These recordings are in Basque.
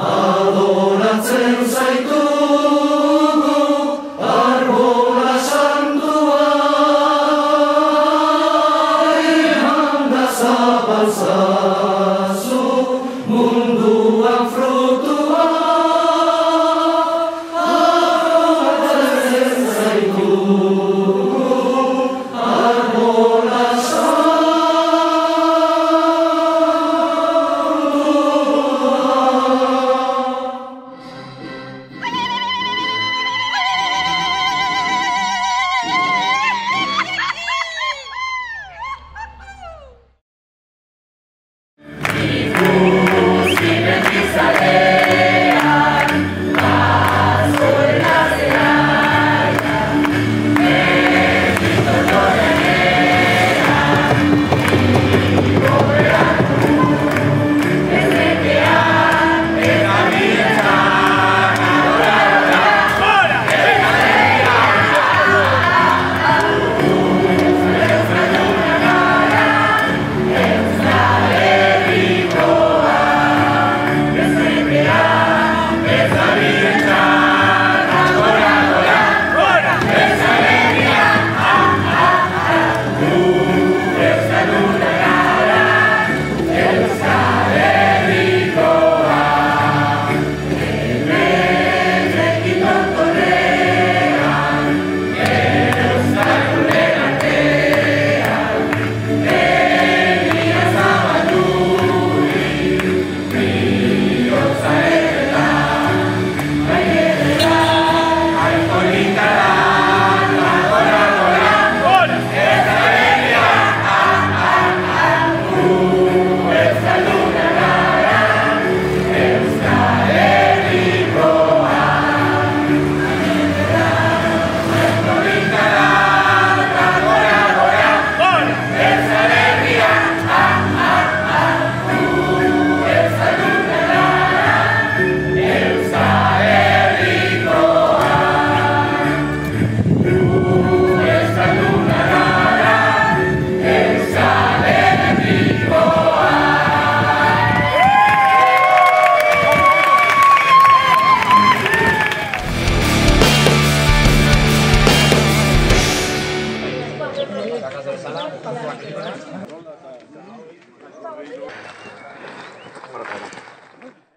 Adoratzen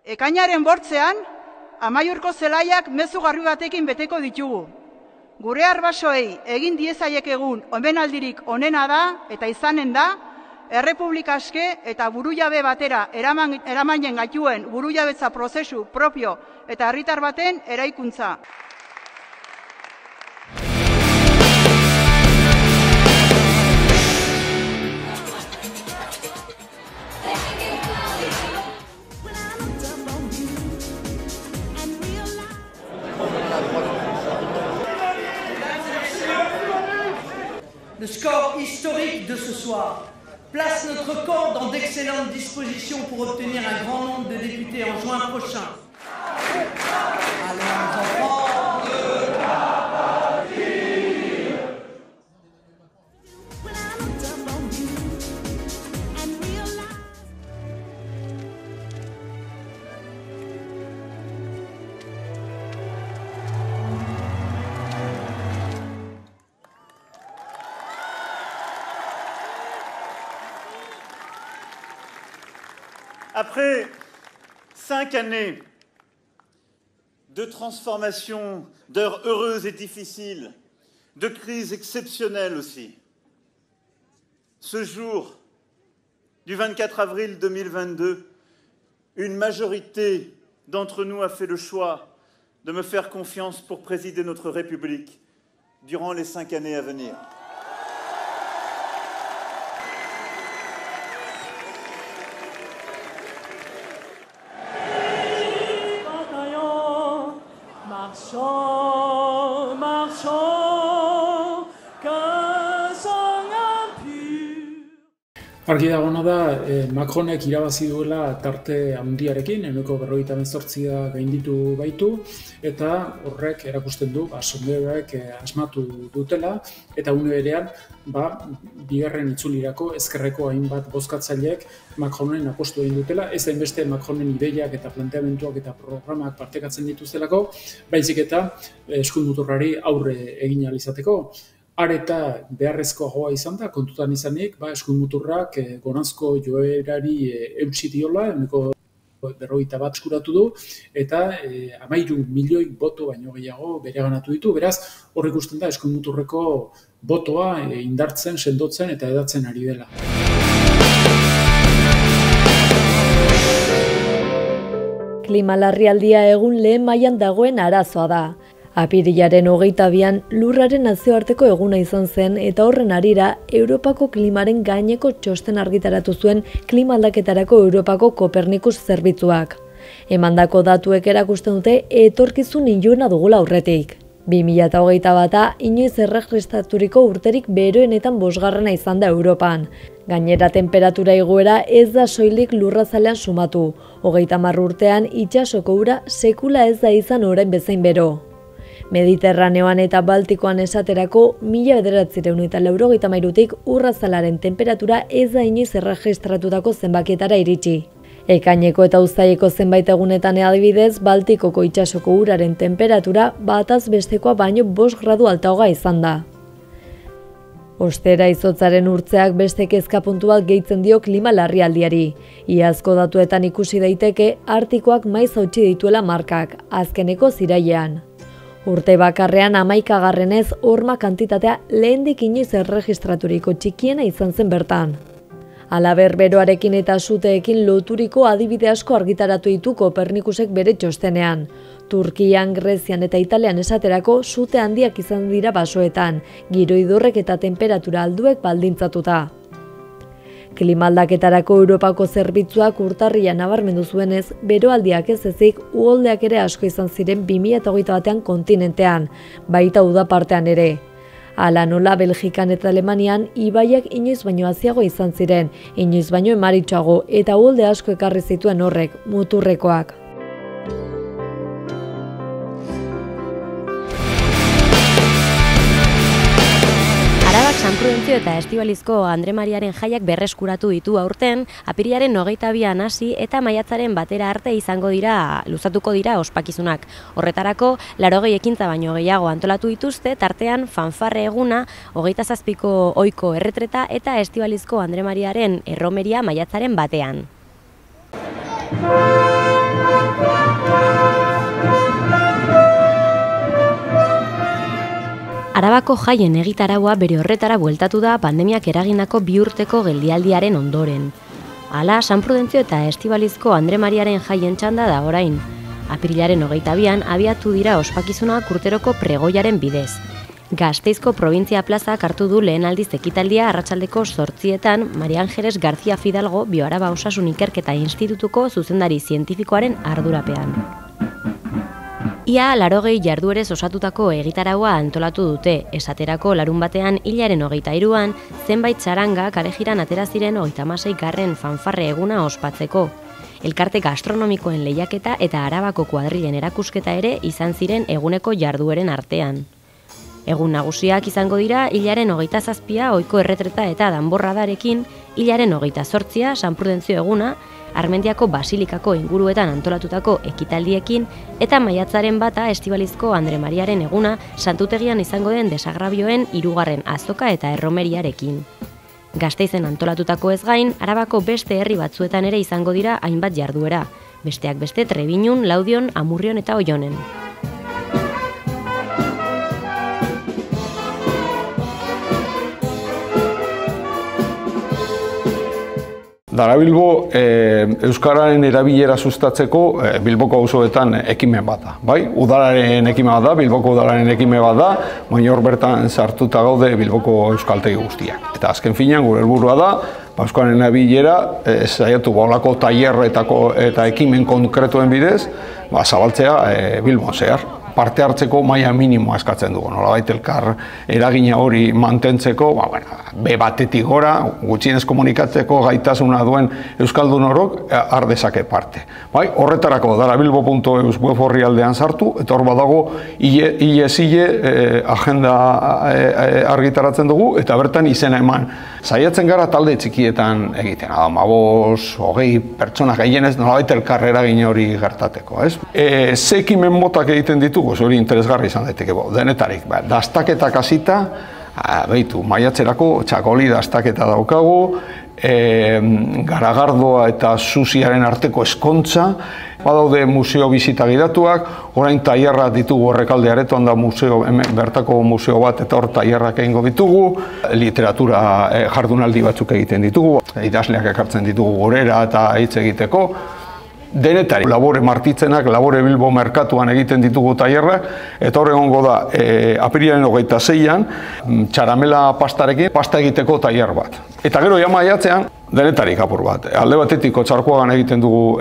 Ekainaren 8ean, Amaiurko zelaiak mezu garbi batekin beteko ditugu. Gure arbasoei egin diezaiekegun omenaldirik onena da eta izanen da, Errepublika aske eta burujabe batera eramanen gaituen burujabetza prozesu propio eta herritar baten eraikuntza. Le score historique de ce soir place notre camp dans d'excellentes dispositions pour obtenir un grand nombre de députés en juin prochain. Allons, enfants de la patrie. Après 5 années de transformation, d'heures heureuses et difficiles, de crises exceptionnelles aussi, ce jour du 24 avril 2022, une majorité d'entre nous a fait le choix de me faire confiance pour présider notre République durant les 5 années à venir. Marchons, marchons, qu'un sang impur. Argi dagoena da, Macronek irabazi duela tarte handiarekin, 48% gainditu baitu, eta horrek erakusten du, sondeoek asmatu dutela, eta une berean, bigarren itzulirako ezkerreko hainbat bozkatzaileek Macronen apostu egin dutela, ez da inbeste Macronen ideiak eta planteamenduak eta programak partekatzen dituztelako, baizik eta eskuinmuturrari aurre egin ahal izateko. Areta beharrezkoagoa izan da, kontutan izanik, eskuinmuturrak goranzko joerari eutsi diola, 41% eskuratu du, eta 13 milioi boto baino gehiago bereganatu ditu. Beraz, hor ikusten da eskuinmuturreko botoa indartzen, sendotzen eta hedatzen ari dela. Klima larrialdia egun lehen mailan dagoen arazoa da. Apirilaren 22an lurraren nazioarteko eguna izan zen eta horren harira Europako klimaren gaineko txosten argitaratu zuen klima aldaketarako Europako Kopernikus zerbitzuak. Emandako datuek erakusten dute etorkizun iluna dugula aurretik. 2021a inoiz erregistraturiko urterik beroenetan 5. izan da Europan. Gainera tenperatura igoera ez da soilik lurrazalean sumatu. 30 urtean itsasoko ura sekula ez da izan orain bezain bero. Mediterraneoan eta Baltikoan esaterako 1983tik urrazalaren temperatura ez da inoiz erregistratutako zenbakietara iritsi. Ekaineko eta uztaileko zenbait egunetan adibidez, Baltikoko itsasoko uraren temperatura bataz bestekoa baino 5 gradu altagoa izan da. Ostera izotzaren urtzeak beste kezkapuntu bat gehitzen dio klima larrialdiari. Iazko datuetan ikusi daiteke Artikoak maiz hautsi dituela markak, azkeneko irailean. Urte bakarrean 11garrenez horma kantitatea lehendik inoiz erregistraturiko txikiena izan zen bertan. Halaber beroarekin eta suteekin loturiko adibide asko argitaratu ditu Kopernikusek bere txostenean. Turkian, Grezian eta Italian esaterako sute handiak izan dira basoetan, giro idorrek eta temperatura alduek baldintzatuta. Klima aldaketarako Europako zerbitzuak urtarrian nabarmendu zuenez, beroaldiak ez ezik uholdeak ere asko izan ziren 2021an kontinentean, baita uda partean ere. Hala nola Belgikan eta Alemanian ibaiak inoiz baino haziago izan ziren, inoiz baino emaritxoago eta uholde asko ekarri zituen horrek, muturrekoak. Arabak San Prudentzio Prudentzio eta Estibalizko Andre Mariaren jaiak berreskuratu ditu aurten, apirilaren 22an hasi eta maiatzaren 1 arte luzatuko dira ospakizunak. Horretarako, 80 ekintza baino gehiago antolatu dituzte, tartean fanfarre eguna, 27ko ohiko erretreta eta Estibalizko Andre Mariaren erromeria maiatzaren 1an. Arabako jaien egitaraua bere horretara bueltatu da pandemiak eragindako 2 urteko geldialdiaren ondoren. Hala, San Prudentzio eta Estibalizko Andre Mariaren jaien txanda da orain. Apirilaren 22an abiatu dira ospakizunak urteroko pregoiaren bidez. Gasteizko Probintzia plazak hartu du lehen aldiz ekitaldia arratsaldeko 8etan Maria Angeles García Fidalgo Bioaraba Osasun Ikerketa Institutuko zuzendari zientifikoaren ardurapean. Ia 80 jarduerez osatutako egitaraua antolatu dute, esaterako larunbatean hilaren 23an, zenbait txaranga karejiran atera ziren 36. fanfarre eguna ospatzeko. Elkarte gastronomikoen lehiaketa eta Arabako kuadrilen erakusketa ere izan ziren eguneko jardueren artean. Egun nagusiak izango dira hilaren 27a ohiko erretreta eta danborradarekin, hilaren 28a San Prudentzio eguna, Armendiako Basilikako inguruetan antolatutako ekitaldiekin eta maiatzaren 1 Estibalizko Andre Mariaren eguna santutegian izango den desagrabioen 3. azoka eta erromeriarekin. Gasteizen antolatutako ez gain, Arabako beste herri batzuetan ere izango dira hainbat jarduera, besteak beste Trebinun, Laudion, Amurrion eta Oionen. Darabilgo euskararen erabilera sustatzeko Bilboko auzoetan ekimen bat da. Bai, udalaren ekimen bat da, Bilboko udalaren ekimen bat da, baina hor bertan sartuta gaude Bilboko euskaltegi guztiak. Eta azken finean gure helburua da, euskararen erabilera saiatu holako tailerretako eta ekimen konkretuen bidez, zabaltzea Bilbon zehar. Parte hartzeko maila minimoa eskatzen dugu. Nolabait elkar eragina hori mantentzeko, B batetik gora, gutxienez komunikatzeko gaitasuna duen euskaldun orok har dezake parte. Bai, horretarako darabilbo.eus web orrialdean sartu eta hor badago hilez agenda argitaratzen dugu eta bertan izena eman. Saiatzen gara talde txikietan egiten, 15, 20 pertsona gehienez nolabait elkar eragin hori gertateko, ez? Ze ekimen motak egiten ditugu, hori interesgarri izan daiteke, denetarik, dastaketak hasita, behitu, maiatzerako txakoli dastaketa daukagu, garagardoa eta Zuziaren arteko eskontza, badaude museo bizita gidatuak, orain tailerra ditugu Errekalde aretoan da bertako museo bat eta hor tailerrak egingo ditugu, literatura jardunaldi batzuk egiten ditugu, idazleak ekartzen ditugu gorera eta hitz egiteko, denetari. Labore Martitzenak, Labore Bilbo merkatuan egiten ditugu tailerrak, eta hor egongo da apirilaren 26an txaramela pastarekin pasta egiteko tailer bat. Eta gero ja maiatzean denetarik apur bat. Alde batetik Otsarkoagan egiten dugu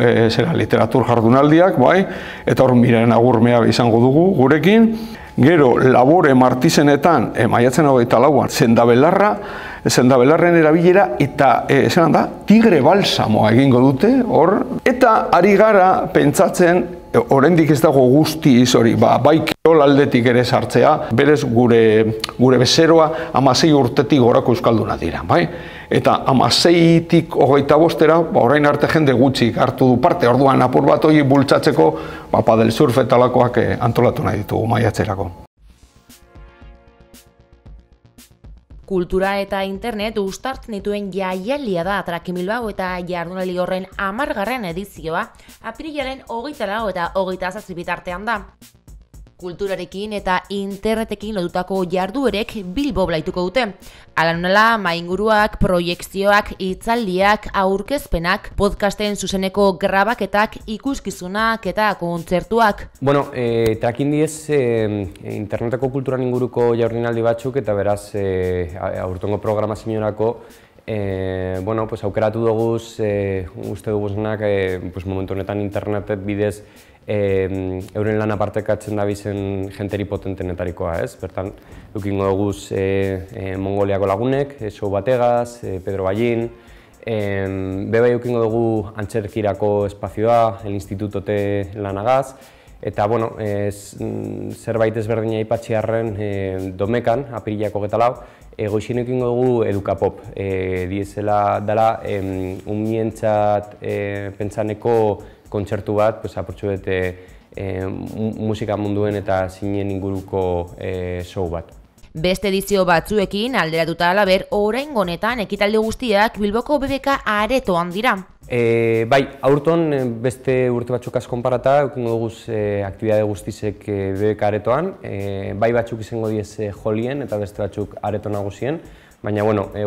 literatur jardunaldiak, bai, eta hor Miren Agurmea izango dugu gurekin. Gero Labore Martizenetan maiatzen 24an Sendabelarren erabilera eta tigre balsamoa egingo dute hor. Eta ari gara pentsatzen, oraindik ez dago guztiz hori, bai kirol aldetik ere sartzea, berez gure bezeroa 16 urtetik gorako euskalduna dira, bai? Eta 16tik 25era, orain arte jende gutxik hartu du parte, orduan apur bat hori bultzatzeko, padel surf eta lakoak antolatu nahi ditugu maiatzerako. Kultura eta internet uztartzen dituen jaialdia da Traki Bilbao eta jardunaldi horren 10. edizioa apirilaren 24 eta 27 bitartean da. Kulturarekin eta internetekin lotutako jarduerek Bilbo blaituko dute. Hala nola, mainguruak, proiekzioak, hitzaldiak, aurkezpenak, podcasten zuzeneko grabaketak, ikuskizunak eta kontzertuak. Bueno, trakindiez interneteko kulturan inguruko jardunaldi batzuk eta beraz aurtengo programazioarako aukeratu duguz, uste duguznak, momentu honetan internetet bidez euren lan apartekatzen dabizen jenteri potentenetarikoa, ez? Bertan, dukingo duguz Mongoliako lagunek, Sou Bategaz, Pedro Ballin, bebai dukingo dugu Antxerkirako espazioa, el Institutote Lanagaz, eta, zerbait ezberdina aipatzearren Domekan, apirilako 24, goizien ekin dugu edukapop. Diezela dela umientzat pentsaneko kontzertu bat, apurtxu bete musika munduen eta zinen inguruko show bat. Beste edizio batzuekin alderatuta alaber, oraingo honetan ekitaldi guztiak Bilboko BBK aretoan dira. Bai, aurton beste urte batzuk konparata, eukingo duguz aktibidade guztizek BBK aretoan, bai batzuk izango diez jolien eta beste batzuk areto nagusien, baina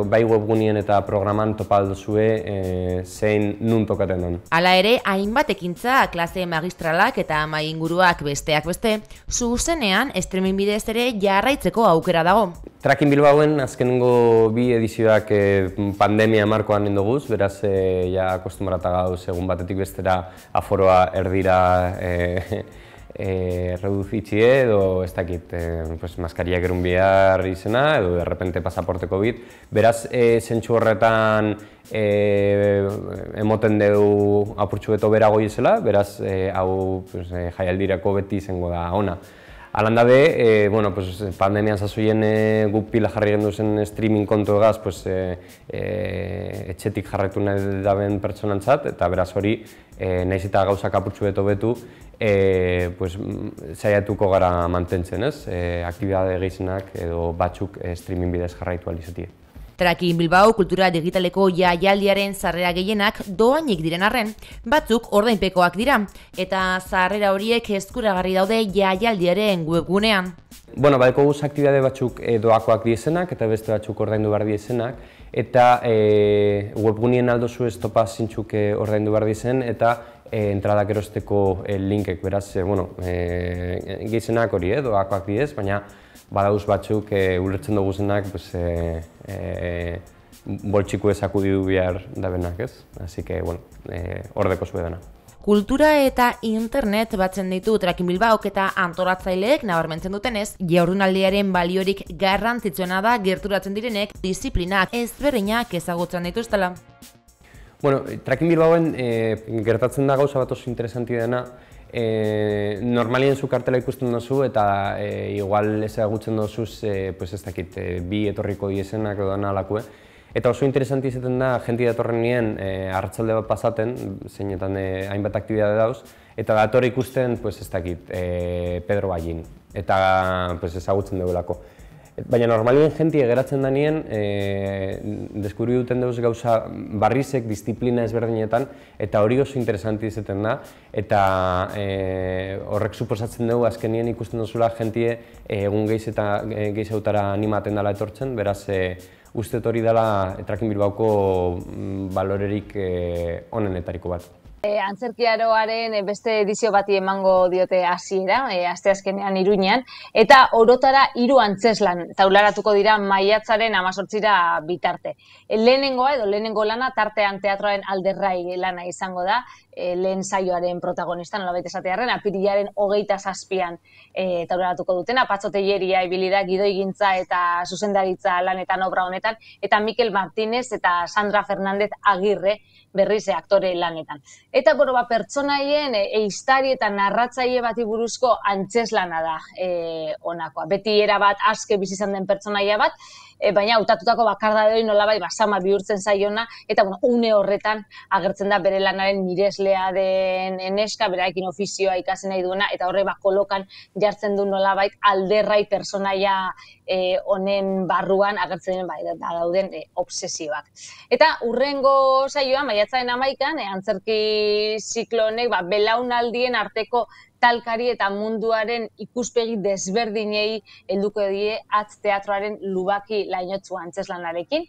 bai webgunien eta programan topa aldozue zein nun tokaten den. Hala ere, hainbat ekintza, klase magistralak eta mai inguruak besteak beste, zuzenean streaming bidez ere jarraitzeko aukera dago. Tracking Bilbaoen azkenengo bi edizioak pandemia markoan nindoguz, beraz ja akostumbrata gauz egun batetik bestera aforoa erdira reduzitxie edo ez dakit maskariak erun behar izena edo de repente pasaporte COVID. Beraz, zentsu horretan emoten dugu apurtxu beto berago izela, beraz, hau jaialdirako beti izango da ona. Alan dabe, pandemian zazuien guk pila jarri gendu zen streaming kontu egaz, etxetik jarretu nahi daben pertsonantzat, eta beraz hori, nahiz eta gauzak apurtxu beto saiatuko gara mantentzen, ez? Aktibidade gehizenak edo batzuk streaming bidez jarraitu alizatie. Tracking Bilbao kultura digitaleko jaialdiaren sarrera gehienak doainik diren arren, batzuk ordainpekoak dira, eta sarrera horiek eskuragarri daude jaialdiaren webgunean. Badeko guz aktibidade batzuk doakoak diezenak eta beste batzuk ordaindu behar diezenak, eta webgunien aldozu ez topa zintzuk ordaindu behar diezen, eta entradak erosteko linkek, beraz, gehizenak hori doakoak diez, baina badauz batzuk ulertzen dugu zenak boltxiku ezakudidu behar dabenak, ez? Así que, hordeko zue dena. Kultura eta internet batzen ditu Tracking Bilbaok eta antolatzaileek nabarmentzen dutenez, jardunaldiaren baliorik garrantzitsuena da gerturatzen direnek disiplinak ezberdinak ezagutzen dituztela. Tracking Bilbaoen gertatzen da gauza bat oso interesanti dena, normalien zu kartela ikusten dozu eta igual ezagutzen dozuz, ez dakit, bi etorriko diesenak edo dana alakue. Eta oso interesanti izaten da, jenti datorren nien arratsalde bat pasaten, zeinetan hainbat aktibidade dauz, eta dator ikusten, ez dakit, Pedro Ballin, eta ezagutzen dugulako. Baina normalien jenti egeratzen da nien, deskubri duten dauz gauza barrizek, disiplina ezberdinetan, eta hori oso interesanti izaten da, eta horrek suposatzen dugu azkenien ikusten duzula jentie egun gehizautara animaten dela etortzen, beraz uste hori dela Tracking Bilbaoko balorerik onenetariko bat. Antzerkiaroaren beste edizio bati emango diote hasiera, asteazkenean Iruñean, eta orotara 3 antzeslan taularatuko dira maiatzaren 18ra bitarte. Lehenengo lana tartean teatroaren Alderrai lana izango da, lehen saioaren protagonista, nolabait esatearren, apirilaren 27an taularatuko dutena, Patxo Telleria ibili da gidoigintza eta zuzendaritza lanetan obra honetan, eta Mikel Martínez eta Sandra Fernández Agirre berriz aktore lanetan. Eta pertsonaien ehiztari eta narratzaile bati buruzko antzeslana da honakoa. Beti erabat aske bizi izan den pertsonaia bat, baina hautatutako bakardadori nolabait sama bihurtzen zaiona, eta une horretan agertzen da bere lanaren mireslea den neska, berarekin ofizioa ikasi nahi duena, eta horre kolokan jartzen du nolabait Alderrai pertsonaia honen barruan agertzen dauden obsesioak. Eta urrengo saioa, maiatzaren 11an, antzerki ziklo honek belaunaldien arteko talkari eta munduaren ikuspegi desberdinei helduko die Atz teatroaren Lubaki lainotzu antzeslanarekin.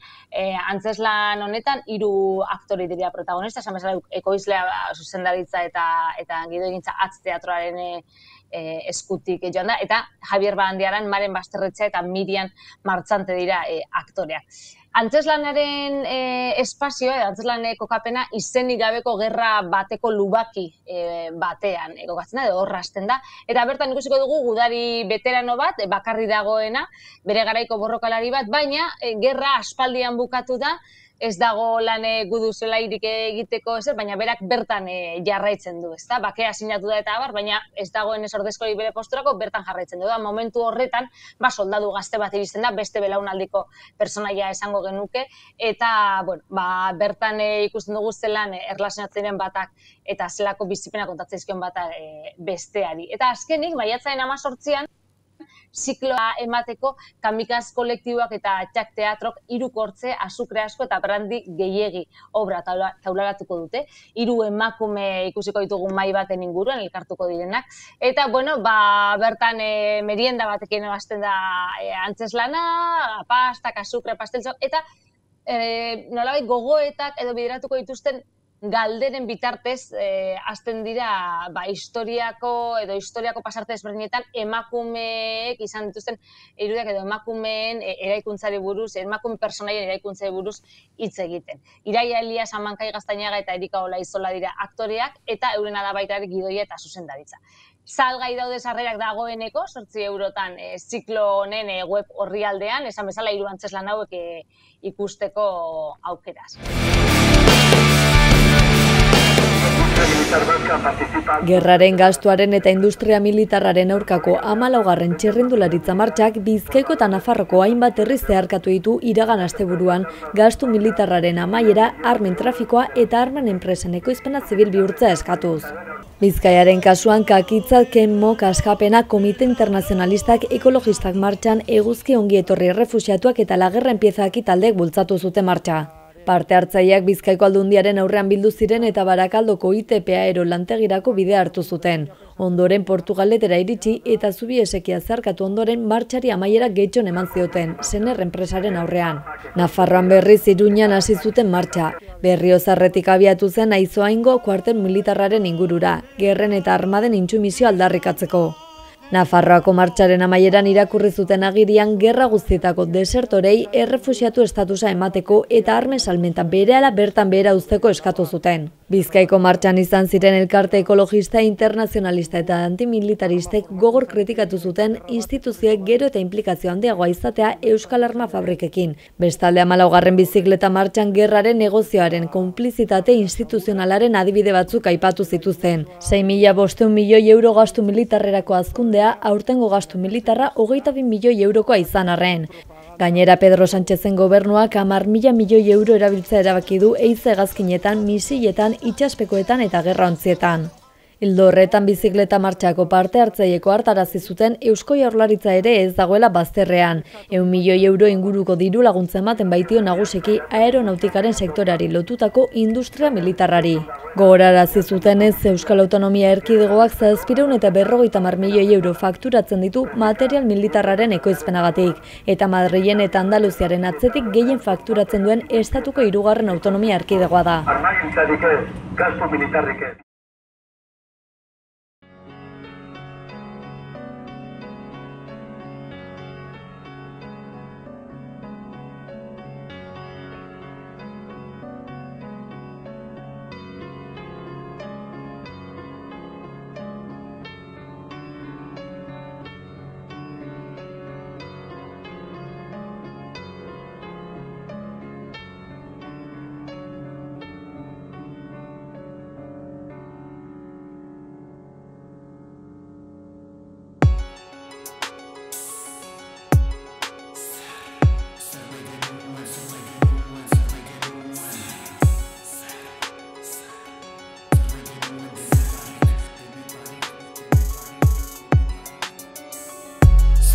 Antzeslan honetan 3 aktore dira protagonista, esan bezala ekoizlea, zuzendaritza eta gidoigintza Atz teatroaren eskutik joan da, eta Javier Barandiaran, Maren Basterretxea eta Miriam Martxante dira aktoreak. Antzeslanaren espazioa, antzeslan kokapena izenik gabeko gerra bateko Lubaki batean kokatzen da, edo hor hasten da. Eta bertan ikusiko dugu gudari veterano bat, bakarri dagoena, bere garaiko borrokalari bat, baina gerra aspaldian bukatu da, ez dago lan gudu zelairik egiteko ezer, baina berak bertan jarraitzen du, ezta? Bakea sinatu da eta abar, baina ez dagoen ez ordezkorik bere posturako bertan jarraitzen du. Da, momentu horretan, soldadu gazte bat iristen da, beste belaunaldiko personaia esango genuke, eta, bueno, bertan ikusten dugu zelan erlazionatzen diren batak eta zelako bizipena kontatzen dizkion batak besteari. Eta azkenik, maiatzaren 18an, zikloa emateko kamikaz kolektiboak eta txak teatrok hirukortze, azukre asko eta brandi gehiegi obra taularatuko dute. 3 emakume ikusiko ditugu mahai baten inguruan, elkartuko direnak. Eta, bueno, bertan merienda batekin hasten da antzeslana, pastak, azukre, pasteltxo, eta nolabait gogoetak edo bideratuko dituzten galderen bitartez hasten dira historiako pasarte ezberdinetan emakumeek izan dituzten irudiak edo emakumeen eraikuntzari buruz, emakume personaien eraikuntzari buruz hitz egiten. Iraia Elias, Amankai Gaztainaga eta Erika Olaizola dira aktoreak eta eurena da baita ere gidoia eta zuzendaritza. Salgai daude sarrerak dagoeneko, 8 eurotan ziklo honen web orrialdean, esan bezala 3 antzeslan hauek ikusteko aukeraz. Gerraren gastuaren eta industria militarraren aurkako 14. txirrindularitza martxak Bizkaiko eta Nafarroko hainbat herri zeharkatu ditu iragan asteburuan gastu militarraren amaiera, armen trafikoa eta armen enpresen ekoizpena zibil bihurtzea eskatuz. Bizkaiaren kasuan Kakitza, Kenmo, Askapena, Komite Internazionalistak, Ekologistak martxan, Eguzki ongi etorri errefuxiatuak eta Lagerren piezaki taldeek bultzatu zuten martxa. Parte hartzaileak Bizkaiko Aldundiaren aurrean bildu ziren eta Barakaldoko ITP Aero lantegirako bidea hartu zuten. Ondoren Portugaletera iritsi eta zubi esekia zeharkatu ondoren martxari amaiera gehitxon eman zioten, Sener enpresaren aurrean. Nafarroan berriz Iruñan hasi zuten martxa. Berriozarretik abiatu zen Aizoaingo kuartel militarraren ingurura, gerren eta armaden intsumisio aldarrikatzeko. Nafarroako martxaren amaieran irakurri zuten agirian gerra guztietako desertorei errefuxiatu estatusa emateko eta armen salmenta berehala bertan behera uzteko eskatu zuten. Bizkaiko martxan izan ziren elkarte ekologista, internazionalista eta antimilitaristek gogor kritikatu zuten instituzioek gero eta implikazio handiagoa izatea Euskal Arma Fabrikekin. Bestalde 14. bizikleta martxan gerraren negozioaren konplizitate instituzionalaren adibide batzuk aipatu zituzten. 6.500 milioi euro gastu militarrerako azkunde aurtengo gastu militarra 22 milioi eurokoa izan arren. Gainera Pedro Sánchezen gobernuak 10.000 milioi euro erabiltzea erabaki du eize hegazkinetan, misiletan, itsaspekoetan eta gerraontzietan. Ildo horretan bizikleta martxako parte hartzaileeko hartarazi zuten Eusko Jaurlaritza ere ez dagoela bazterrean. 100 milioi euro inguruko diru laguntza ematen baitio nagusiki aeronautikaren sektorari lotutako industria militarrari. Gogorarazi zutenez Euskal Autonomia Erkidegoak 750 milioi euro fakturatzen ditu material militarraren ekoizpenagatik eta Madrilen eta Andaluziaren atzetik gehien fakturatzen duen estatuko 3. autonomia erkidegoa da. Armagintzarik ez, gastu militarrik ez.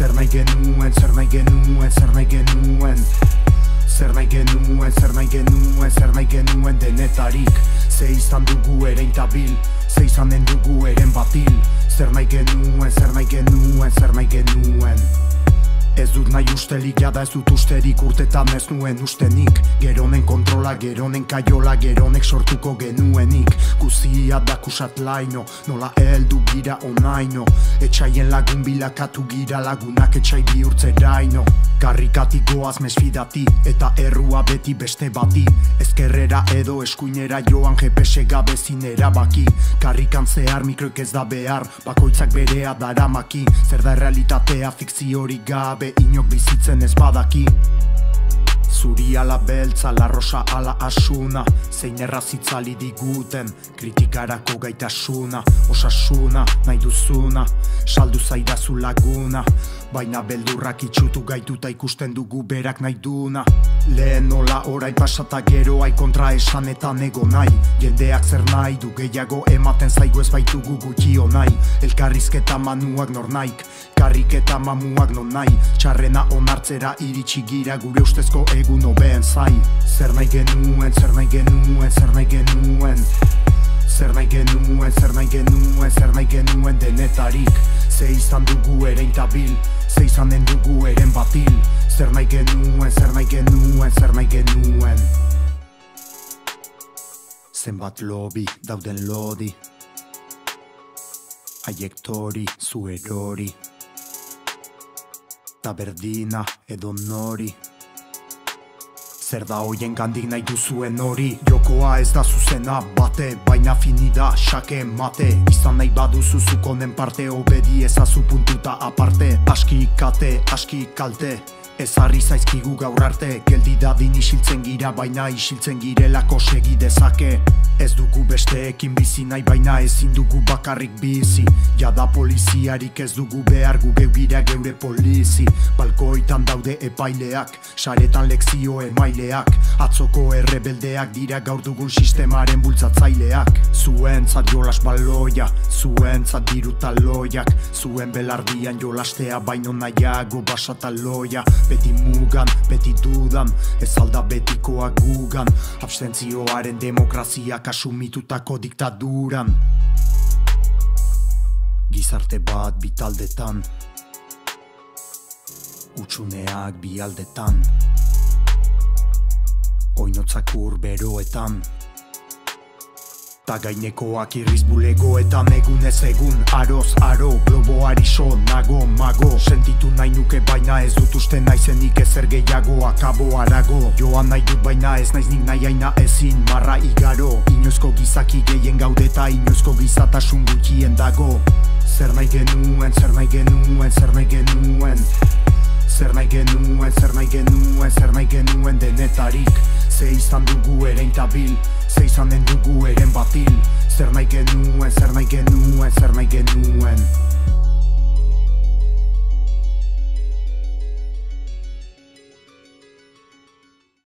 Zer nahi genuen, zer nahi genuen, zer nahi genuen, zer nahi genuen, zer nahi genuen, zer nahi genuen denetarik. Ze izan dugu erein tabil, ze izanen dugu eren batil. Zer nahi genuen, zer nahi genuen, zer nahi genuen. Ez dut nahi ustelik, jada ez dut usterik, urtetan ez nuen ustenik. Geronen kontrola, geronen kaiola, geronek sortuko genuenik. Guzia dakusat laino, nola heldu gira onaino. Etxaien lagun bilakatu gira lagunak etxai bihurtzeraino. Karrikatik goaz mesfidati, eta errua beti beste bati. Ezkerrera edo eskuinera joan GPS gabe zinera baki. Karrikan zehar mikroek ez da behar, bakoitzak berea daramaki. Zer da realitatea fikziorik gabe, inok bizitzen ez badaki. Zuri ala beltza, la rosa ala asuna, zein erraz itzali diguten, kritikarako gaitasuna, osasuna, nahi duzuna, saldu zaidazu laguna, baina beldurrak itxutu gaituta ikusten dugu berak nahi duna. Lehen nola orain pasata geroai kontra esanetan ego nahi, jendeak zer nahi du gehiago ematen zaigu ez baitugu gutxio nahi, elkarrizketa manuak nor naik, karrik eta mamuak non nahi, txarrena onartzera iritsi gira gure ustezko egun hobeen zai. Zer nahi genuen, zer nahi genuen, zer nahi genuen, zer nahi genuen, zer nahi genuen, zer nahi genuen denetarik, ze izan dugu ere intabil, ze izanen dugu eren batil, zer nahi genuen, zer nahi genuen, zer nahi genuen. Zenbat lobi dauden lodi, haiek tori, zu erori, ta berdina edo nori. Zer da hoien gandik nahi duzuen hori, jokoa ez da zuzena bate, baina finida, xake mate, izan nahi baduzu zukonen parte, obedi ezazu puntuta aparte, aski kate, aski kalte, ezarri zaizkigu gaur arte, geldi dadin isiltzen gira, baina isiltzen girelako segi dezake. Ez dugu besteekin bizi nahi, baina ezin dugu bakarrik bizi, jada poliziarik ez dugu behar guge gira geure polizi, balkoitan daude epaileak, saretan lekzio emaileak, atzoko errebeldeak dira gaur dugun sistemaren bultzatzaileak. Zuentzat jolas baloia, zuentzat diru taloiak, zuen belardian jolastea baino nahiago basataloia, beti mugan, beti dudan, ez alda betikoa gugan, abstentzioaren demokraziak asumitutako diktaduran. Gizarte bat bitaldetan, utsuneak bialdetan, oinotzak urberoetan, ta gainekoak irriz bulegoetan, egunez egun, aroz aro, globoari so, nago, mago, sentitu nahi nuke baina ez dut uste naizenik ezer gehiago, akabo arago, joan nahi dut baina ez naiz nik nahi aina ezin, marra igaro, inoizko gizaki gehien gaudeta, inoizko gizatasun gutxien dago. Zer nahi genuen, zer nahi genuen, zer nahi genuen, zer nahi genuen, zer nahi genuen, zer nahi genuen denetarik, ze izan dugu ere intabil, ze izanen dugu eren batil, zer nahi genuen, zer nahi genuen, zer nahi genuen.